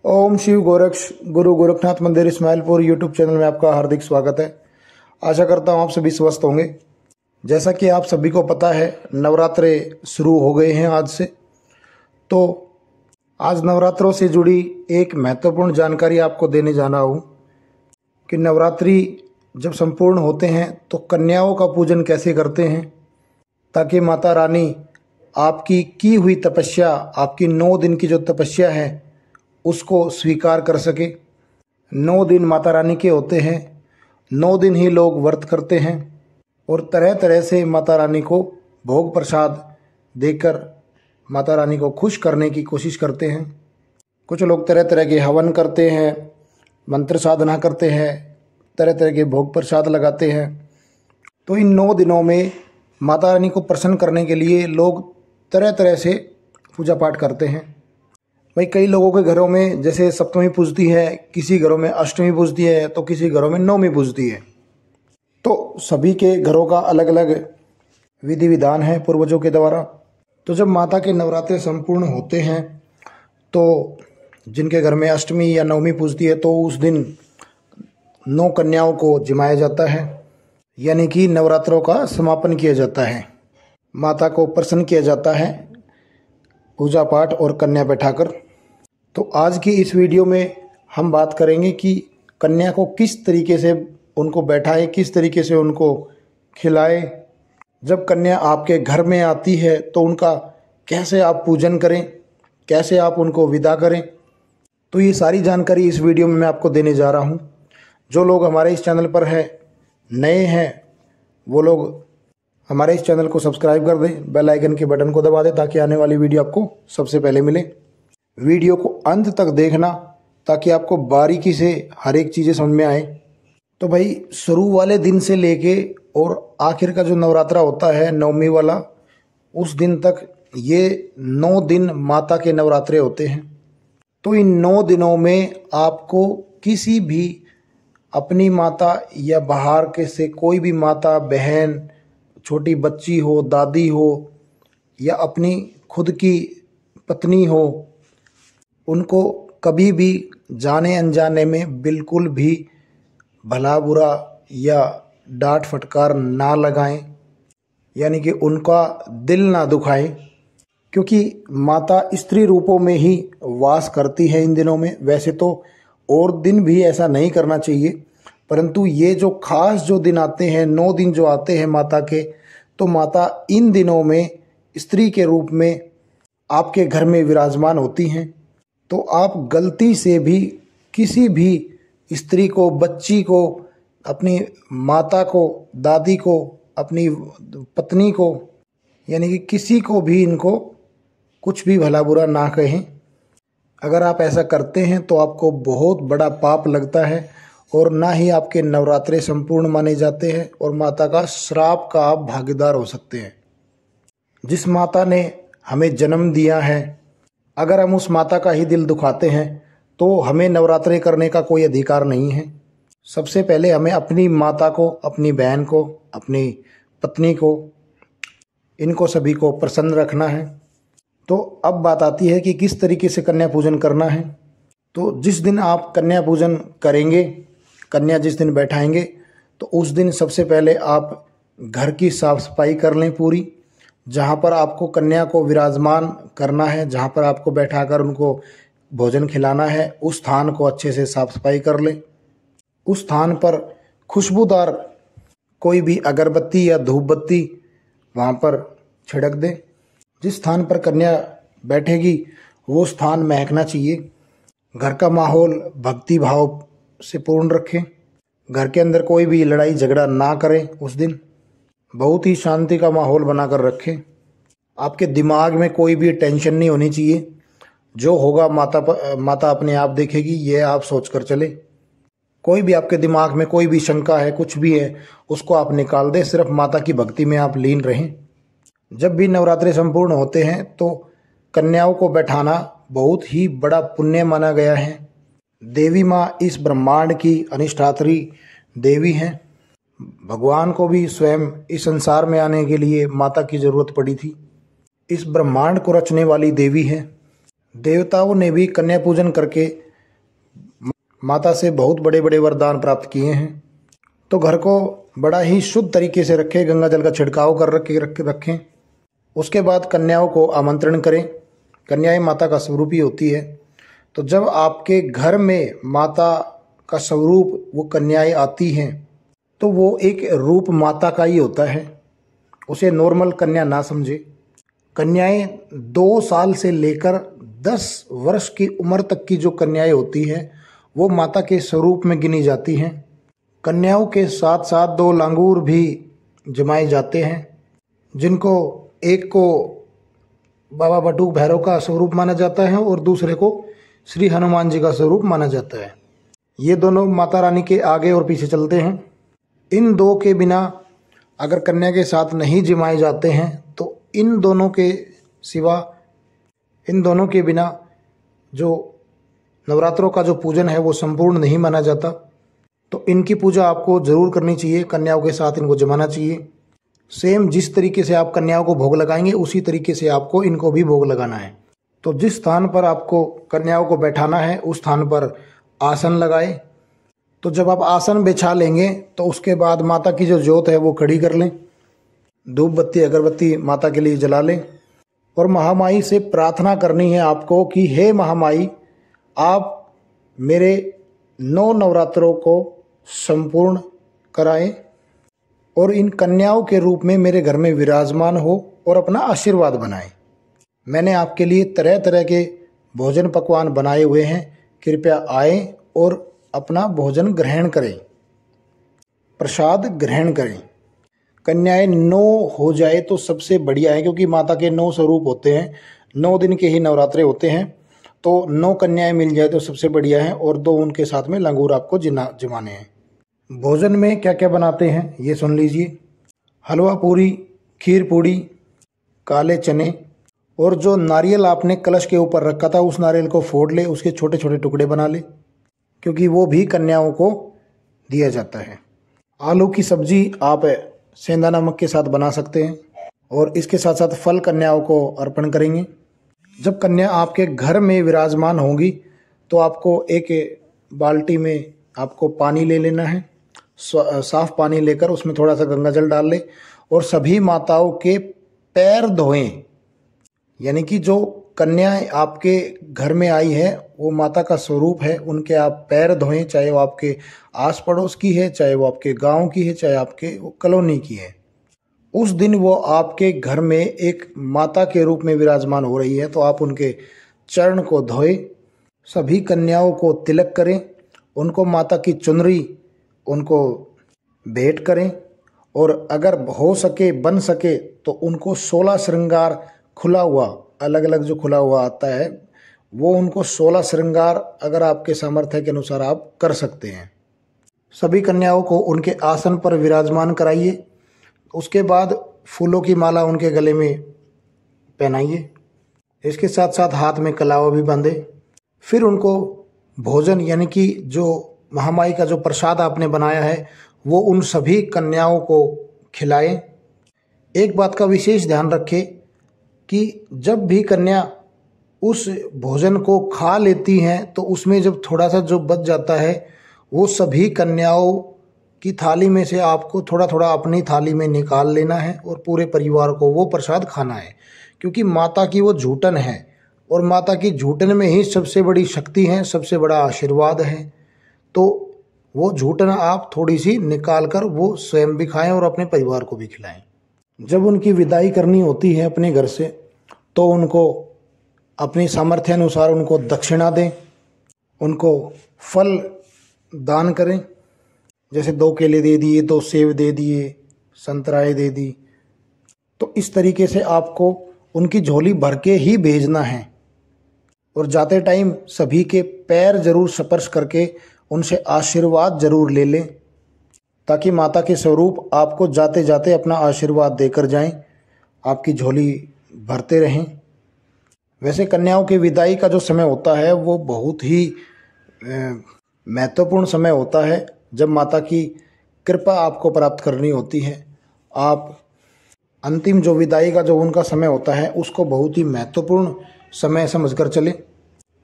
ओम शिव गोरक्ष गुरु गोरखनाथ मंदिर Ismailpur YouTube channel में आपका हार्दिक स्वागत है। आशा करता हूँ आप सभी स्वस्थ होंगे। जैसा कि आप सभी को पता है, नवरात्रे शुरू हो गए हैं आज से। तो आज नवरात्रों से जुड़ी एक महत्वपूर्ण जानकारी आपको देने जाना हूँ कि नवरात्रि जब संपूर्ण होते हैं तो कन्याओं का पूजन कैसे करते हैं, ताकि माता रानी आपकी की हुई तपस्या, आपकी 9 दिन की जो तपस्या है उसको स्वीकार कर सके। 9 दिन माता रानी के होते हैं, 9 दिन ही लोग व्रत करते हैं और तरह तरह से माता रानी को भोग प्रसाद देकर माता रानी को खुश करने की कोशिश करते हैं। कुछ लोग तरह तरह के हवन करते हैं, मंत्र साधना करते हैं, तरह तरह के भोग प्रसाद लगाते हैं। तो इन 9 दिनों में माता रानी को प्रसन्न करने के लिए लोग तरह तरह से पूजा पाठ करते हैं। भाई, कई लोगों के घरों में जैसे सप्तमी पूजती है, किसी घरों में अष्टमी पूजती है, तो किसी घरों में नवमी पूजती है। तो सभी के घरों का अलग अलग विधि विधान है पूर्वजों के द्वारा। तो जब माता के नवरात्रे संपूर्ण होते हैं तो जिनके घर में अष्टमी या नवमी पूजती है तो उस दिन 9 कन्याओं को जिमाया जाता है, यानी कि नवरात्रों का समापन किया जाता है। माता को प्रसन्न किया जाता है पूजा पाठ और कन्या बैठाकर। तो आज की इस वीडियो में हम बात करेंगे कि कन्या को किस तरीके से उनको बैठाएं, किस तरीके से उनको खिलाएं। जब कन्या आपके घर में आती है तो उनका कैसे आप पूजन करें, कैसे आप उनको विदा करें। तो ये सारी जानकारी इस वीडियो में मैं आपको देने जा रहा हूँ। जो लोग हमारे इस चैनल पर है नए हैं वो लोग हमारे इस चैनल को सब्सक्राइब कर दें, बेल आइकन के बटन को दबा दें ताकि आने वाली वीडियो आपको सबसे पहले मिले। वीडियो को अंत तक देखना ताकि आपको बारीकी से हर एक चीज़ें समझ में आए। तो भाई, शुरू वाले दिन से लेके और आखिर का जो नवरात्रा होता है नवमी वाला, उस दिन तक ये 9 दिन माता के नवरात्रे होते हैं। तो इन 9 दिनों में आपको किसी भी अपनी माता या बाहर के से कोई भी माता, बहन, छोटी बच्ची हो, दादी हो या अपनी खुद की पत्नी हो, उनको कभी भी जाने अनजाने में बिल्कुल भी भला बुरा या डांट फटकार ना लगाएं, यानी कि उनका दिल ना दुखाएं, क्योंकि माता स्त्री रूपों में ही वास करती है इन दिनों में। वैसे तो और दिन भी ऐसा नहीं करना चाहिए, परंतु ये जो खास जो दिन आते हैं, 9 दिन जो आते हैं माता के, तो माता इन दिनों में स्त्री के रूप में आपके घर में विराजमान होती हैं। तो आप गलती से भी किसी भी स्त्री को, बच्ची को, अपनी माता को, दादी को, अपनी पत्नी को, यानी कि किसी को भी इनको कुछ भी भला बुरा ना कहें। अगर आप ऐसा करते हैं तो आपको बहुत बड़ा पाप लगता है और ना ही आपके नवरात्रे संपूर्ण माने जाते हैं और माता का श्राप का आप भागीदार हो सकते हैं। जिस माता ने हमें जन्म दिया है, अगर हम उस माता का ही दिल दुखाते हैं तो हमें नवरात्रे करने का कोई अधिकार नहीं है। सबसे पहले हमें अपनी माता को, अपनी बहन को, अपनी पत्नी को, इनको सभी को प्रसन्न रखना है। तो अब बात आती है कि किस तरीके से कन्या पूजन करना है। तो जिस दिन आप कन्या पूजन करेंगे, कन्या जिस दिन बैठाएंगे, तो उस दिन सबसे पहले आप घर की साफ सफाई कर लें पूरी। जहाँ पर आपको कन्या को विराजमान करना है, जहाँ पर आपको बैठाकर उनको भोजन खिलाना है, उस स्थान को अच्छे से साफ सफाई कर लें। उस स्थान पर खुशबूदार कोई भी अगरबत्ती या धूप बत्ती वहाँ पर छिड़क दें। जिस स्थान पर कन्या बैठेगी वो स्थान महकना चाहिए। घर का माहौल भक्ति भाव से पूर्ण रखें। घर के अंदर कोई भी लड़ाई झगड़ा ना करें। उस दिन बहुत ही शांति का माहौल बनाकर रखें। आपके दिमाग में कोई भी टेंशन नहीं होनी चाहिए। जो होगा माता अपने आप देखेगी, ये आप सोचकर चले। कोई भी आपके दिमाग में कोई भी शंका है, कुछ भी है, उसको आप निकाल दें। सिर्फ माता की भक्ति में आप लीन रहें। जब भी नवरात्रे संपूर्ण होते हैं तो कन्याओं को बैठाना बहुत ही बड़ा पुण्य माना गया है। देवी माँ इस ब्रह्मांड की अनिष्ठात्री देवी हैं। भगवान को भी स्वयं इस संसार में आने के लिए माता की जरूरत पड़ी थी। इस ब्रह्मांड को रचने वाली देवी है। देवताओं ने भी कन्या पूजन करके माता से बहुत बड़े बड़े वरदान प्राप्त किए हैं। तो घर को बड़ा ही शुद्ध तरीके से रखें, गंगा जल का छिड़काव कर रखें। उसके बाद कन्याओं को आमंत्रण करें। कन्याएं माता का स्वरूप ही होती है। तो जब आपके घर में माता का स्वरूप वो कन्याएं आती हैं तो वो एक रूप माता का ही होता है, उसे नॉर्मल कन्या ना समझे। कन्याएं 2 साल से लेकर 10 वर्ष की उम्र तक की जो कन्याएं होती हैं वो माता के स्वरूप में गिनी जाती हैं। कन्याओं के साथ साथ 2 लांगूर भी जमाए जाते हैं, जिनको एक को बाबा बटुक भैरव का स्वरूप माना जाता है और दूसरे को श्री हनुमान जी का स्वरूप माना जाता है। ये दोनों माता रानी के आगे और पीछे चलते हैं। इन 2 के बिना अगर कन्या के साथ नहीं जिमाए जाते हैं तो इन दोनों के बिना जो नवरात्रों का जो पूजन है वो संपूर्ण नहीं माना जाता। तो इनकी पूजा आपको ज़रूर करनी चाहिए, कन्याओं के साथ इनको जमाना चाहिए। सेम जिस तरीके से आप कन्याओं को भोग लगाएंगे उसी तरीके से आपको इनको भी भोग लगाना है। तो जिस स्थान पर आपको कन्याओं को बैठाना है उस स्थान पर आसन लगाए। तो जब आप आसन बिछा लेंगे तो उसके बाद माता की जो ज्योत है वो खड़ी कर लें, धूप बत्ती अगरबत्ती माता के लिए जला लें और महामाई से प्रार्थना करनी है आपको कि हे महामाई, आप मेरे 9 नवरात्रों को संपूर्ण कराएं और इन कन्याओं के रूप में मेरे घर में विराजमान हो और अपना आशीर्वाद बनाएं। मैंने आपके लिए तरह तरह के भोजन पकवान बनाए हुए हैं, कृपया आएं और अपना भोजन ग्रहण करें, प्रसाद ग्रहण करें। कन्याएं 9 हो जाए तो सबसे बढ़िया है, क्योंकि माता के 9 स्वरूप होते हैं, 9 दिन के ही नवरात्रे होते हैं। तो 9 कन्याएं मिल जाए तो सबसे बढ़िया है और 2 उनके साथ में लंगूर आपको जमाने हैं। भोजन में क्या क्या बनाते हैं ये सुन लीजिए। हलवा पूरी, खीर पूड़ी, काले चने और जो नारियल आपने कलश के ऊपर रखा था उस नारियल को फोड़ ले, उसके छोटे छोटे टुकड़े बना ले, क्योंकि वो भी कन्याओं को दिया जाता है। आलू की सब्जी आप सेंधा नमक के साथ बना सकते हैं और इसके साथ साथ फल कन्याओं को अर्पण करेंगे। जब कन्या आपके घर में विराजमान होंगी तो आपको एक बाल्टी में आपको पानी ले लेना है, साफ पानी लेकर उसमें थोड़ा सा गंगा जल डाल ले और सभी माताओं के पैर धोएं। यानी कि जो कन्या आपके घर में आई है वो माता का स्वरूप है, उनके आप पैर धोएं, चाहे वो आपके आस पड़ोस की है, चाहे वो आपके गांव की है, चाहे आपके कॉलोनी की है। उस दिन वो आपके घर में एक माता के रूप में विराजमान हो रही है, तो आप उनके चरण को धोएं। सभी कन्याओं को तिलक करें, उनको माता की चुनरी उनको भेंट करें और अगर हो सके बन सके तो उनको 16 श्रृंगार खुला हुआ, अलग अलग जो खुला हुआ आता है वो उनको 16 श्रृंगार अगर आपके सामर्थ्य के अनुसार आप कर सकते हैं। सभी कन्याओं को उनके आसन पर विराजमान कराइए। उसके बाद फूलों की माला उनके गले में पहनाइए। इसके साथ साथ हाथ में कलावा भी बांधे। फिर उनको भोजन यानी कि जो महामाई का जो प्रसाद आपने बनाया है वो उन सभी कन्याओं को खिलाएं। एक बात का विशेष ध्यान रखें कि जब भी कन्या उस भोजन को खा लेती हैं तो उसमें जब थोड़ा सा जो बच जाता है वो सभी कन्याओं की थाली में से आपको थोड़ा थोड़ा अपनी थाली में निकाल लेना है और पूरे परिवार को वो प्रसाद खाना है, क्योंकि माता की वो झूठन है और माता की झूठन में ही सबसे बड़ी शक्ति है, सबसे बड़ा आशीर्वाद है। तो वो झूठन आप थोड़ी सी निकाल कर वो स्वयं भी खाएं और अपने परिवार को भी खिलाएं। जब उनकी विदाई करनी होती है अपने घर से तो उनको अपनी सामर्थ्य अनुसार उनको दक्षिणा दें, उनको फल दान करें। जैसे 2 केले दे दिए, 2 सेब दे दिए, संतराएं दे दी। तो इस तरीके से आपको उनकी झोली भर के ही भेजना है और जाते टाइम सभी के पैर जरूर स्पर्श करके उनसे आशीर्वाद जरूर ले लें, ताकि माता के स्वरूप आपको जाते जाते अपना आशीर्वाद देकर जाएं, आपकी झोली भरते रहें। वैसे कन्याओं की विदाई का जो समय होता है वो बहुत ही महत्वपूर्ण समय होता है, जब माता की कृपा आपको प्राप्त करनी होती है। आप अंतिम जो विदाई का जो उनका समय होता है उसको बहुत ही महत्वपूर्ण समय समझकर चलें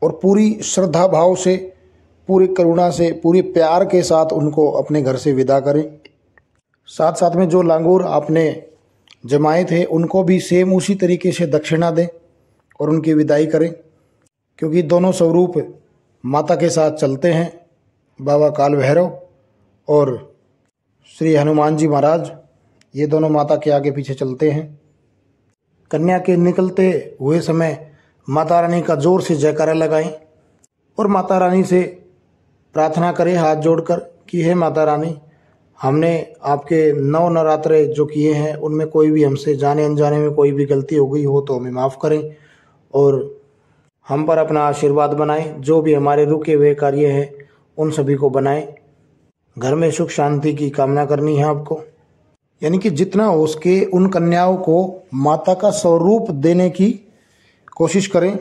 और पूरी श्रद्धा भाव से पूरी करुणा से, पूरी प्यार के साथ उनको अपने घर से विदा करें। साथ साथ में जो लांगूर आपने जमाए थे उनको भी सेम उसी तरीके से दक्षिणा दें और उनकी विदाई करें, क्योंकि दोनों स्वरूप माता के साथ चलते हैं, बाबा काल भैरव और श्री हनुमान जी महाराज, ये दोनों माता के आगे पीछे चलते हैं। कन्या के निकलते हुए समय माता रानी का जोर से जयकारा लगाएं और माता रानी से प्रार्थना करें हाथ जोड़कर कि हे माता रानी, हमने आपके 9 नवरात्रे जो किए हैं उनमें कोई भी हमसे जाने अनजाने में कोई भी गलती हो गई हो तो हमें माफ़ करें और हम पर अपना आशीर्वाद बनाएं। जो भी हमारे रुके हुए कार्य हैं उन सभी को बनाएं। घर में सुख शांति की कामना करनी है आपको, यानी कि जितना हो सके उन कन्याओं को माता का स्वरूप देने की कोशिश करें।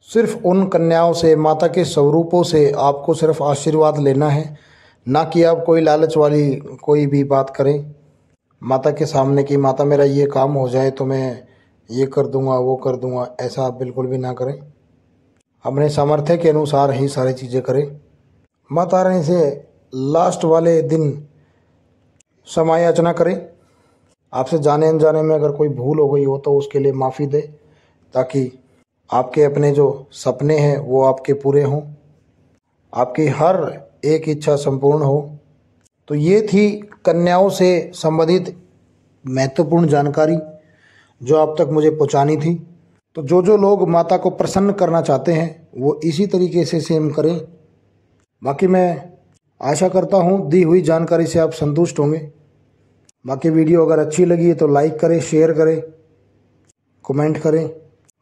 सिर्फ उन कन्याओं से, माता के स्वरूपों से आपको सिर्फ आशीर्वाद लेना है, ना कि आप कोई लालच वाली कोई भी बात करें माता के सामने कि माता मेरा ये काम हो जाए तो मैं ये कर दूंगा, वो कर दूंगा। ऐसा आप बिल्कुल भी ना करें। अपने सामर्थ्य के अनुसार ही सारी चीज़ें करें। माता रानी से लास्ट वाले दिन समय याचना करें। आपसे जाने अनजाने में अगर कोई भूल हो गई हो तो उसके लिए माफ़ी दे, ताकि आपके अपने जो सपने हैं वो आपके पूरे हों, आपकी हर एक इच्छा संपूर्ण हो। तो ये थी कन्याओं से संबंधित महत्वपूर्ण जानकारी जो आप तक मुझे पहुंचानी थी। तो जो लोग माता को प्रसन्न करना चाहते हैं वो इसी तरीके से सेम करें। बाकी मैं आशा करता हूँ दी हुई जानकारी से आप संतुष्ट होंगे। बाकी वीडियो अगर अच्छी लगी है तो लाइक करें, शेयर करें, कमेंट करें।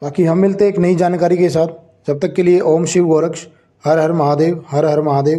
बाकी हम मिलते हैं एक नई जानकारी के साथ। जब तक के लिए ओम शिव गोरक्ष, हर हर महादेव, हर हर महादेव।